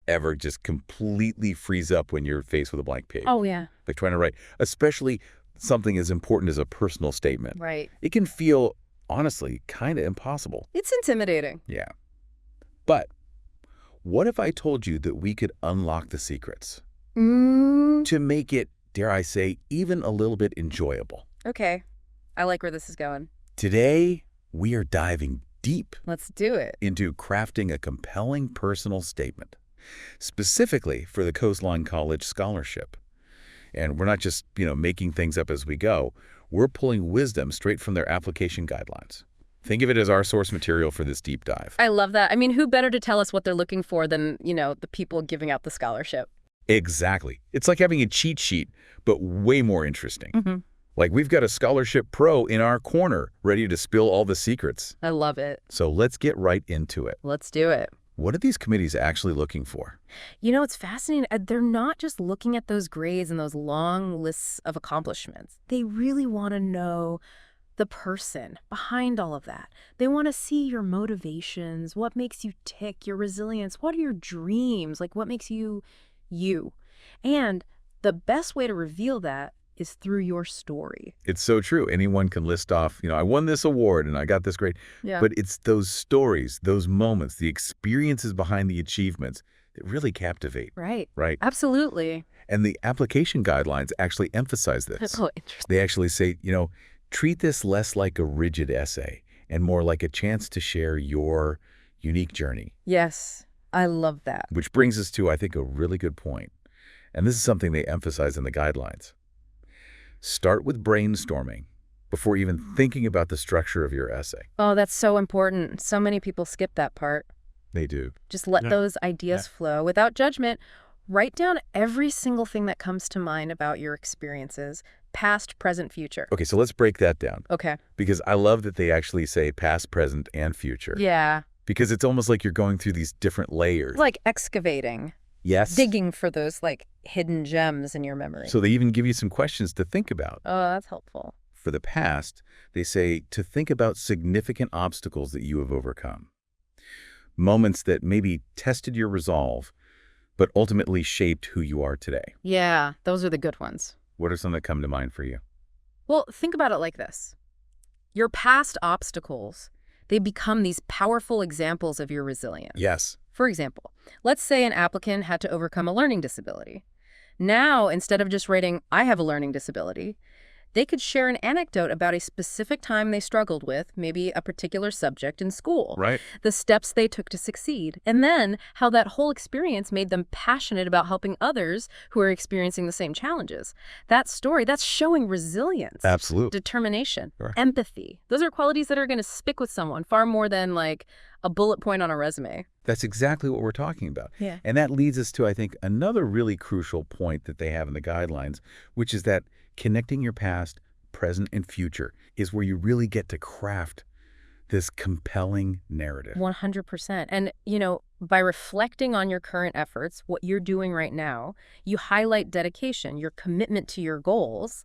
ever just completely freeze up when you're faced with a blank page? Oh, yeah. Like trying to write, especially something as important as a personal statement. Right. It can feel, honestly, kind of impossible. It's intimidating. Yeah. But what if I told you that we could unlock the secrets to make it, dare I say, even a little bit enjoyable? Okay. I like where this is going. Today, we are diving deep Let's do it. into crafting a compelling personal statement, specifically for the Coastline College Scholarship. And we're not just, making things up as we go. We're pulling wisdom straight from their application guidelines. Think of it as our source material for this deep dive. I love that. I mean, who better to tell us what they're looking for than, the people giving out the scholarship? Exactly. It's like having a cheat sheet, but way more interesting. Mm-hmm. Like we've got a scholarship pro in our corner, ready to spill all the secrets. I love it. So let's get right into it. Let's do it. What are these committees actually looking for? It's fascinating. They're not just looking at those grades and those long lists of accomplishments. They really want to know the person behind all of that. They want to see your motivations, what makes you tick, your resilience, what are your dreams, like what makes you you. And the best way to reveal that is through your story. It's so true. Anyone can list off, I won this award and I got this grade. Yeah. But it's those stories, those moments, the experiences behind the achievements that really captivate. Right. Right. Absolutely. And the application guidelines actually emphasize this. Oh, interesting. They actually say, treat this less like a rigid essay and more like a chance to share your unique journey. Yes, I love that. Which brings us to, I think, a really good point. And this is something they emphasize in the guidelines. Start with brainstorming before even thinking about the structure of your essay. Oh, that's so important. So many people skip that part. They do. Just let those ideas flow without judgment. Write down every single thing that comes to mind about your experiences, past, present, future. Okay, so let's break that down. Okay. Because I love that they actually say past, present, and future. Yeah. Because it's almost like you're going through these different layers. Like excavating. Yes. Digging for those, hidden gems in your memory. So they even give you some questions to think about. Oh, that's helpful. For the past, they say to think about significant obstacles that you have overcome. Moments that maybe tested your resolve, but ultimately shaped who you are today. Yeah, those are the good ones. What are some that come to mind for you? Well, think about it like this. Your past obstacles, they become these powerful examples of your resilience. Yes. For example, let's say an applicant had to overcome a learning disability. Now, instead of just writing, I have a learning disability, they could share an anecdote about a specific time they struggled with, maybe a particular subject in school. Right. The steps they took to succeed, and then how that whole experience made them passionate about helping others who are experiencing the same challenges. That story, that's showing resilience. Absolutely. Determination, Sure. empathy. Those are qualities that are going to stick with someone far more than a bullet point on a resume. That's exactly what we're talking about. Yeah. And that leads us to, I think, another really crucial point that they have in the guidelines, which is that connecting your past, present, and future is where you really get to craft this compelling narrative. 100%. And, by reflecting on your current efforts, what you're doing right now, you highlight dedication, your commitment to your goals.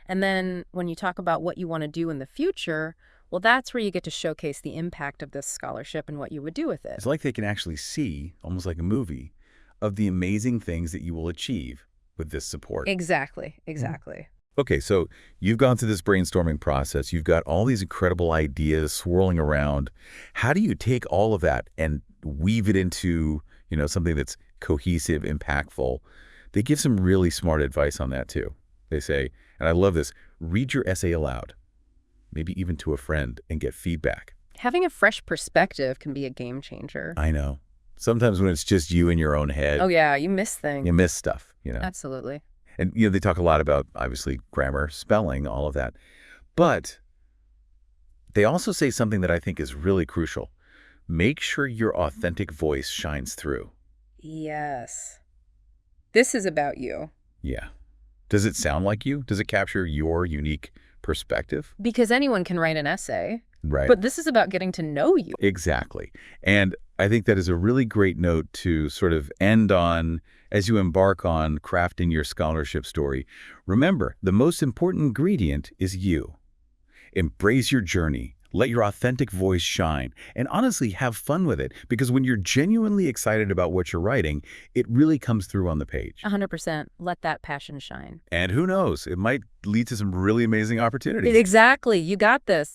And then when you talk about what you want to do in the future, well, that's where you get to showcase the impact of this scholarship and what you would do with it. It's like they can actually see, almost like a movie, of the amazing things that you will achieve with this support. Exactly. Okay, so you've gone through this brainstorming process. You've got all these incredible ideas swirling around. How do you take all of that and weave it into, something that's cohesive, impactful? They give some really smart advice on that too. They say, and I love this, read your essay aloud, maybe even to a friend, and get feedback. Having a fresh perspective can be a game changer. I know. Sometimes when it's just you in your own head. Oh, yeah, you miss things. You miss stuff, Absolutely. And, they talk a lot about, obviously, grammar, spelling, all of that. But they also say something that I think is really crucial. Make sure your authentic voice shines through. Yes. This is about you. Yeah. Does it sound like you? Does it capture your unique perspective? Because anyone can write an essay. Right. But this is about getting to know you. Exactly. And I think that is a really great note to sort of end on as you embark on crafting your scholarship story. Remember, the most important ingredient is you. Embrace your journey, Let your authentic voice shine. And honestly, have fun with it. Because when you're genuinely excited about what you're writing, it really comes through on the page. 100%. Let that passion shine. And who knows, it might lead to some really amazing opportunities. Exactly. You got this.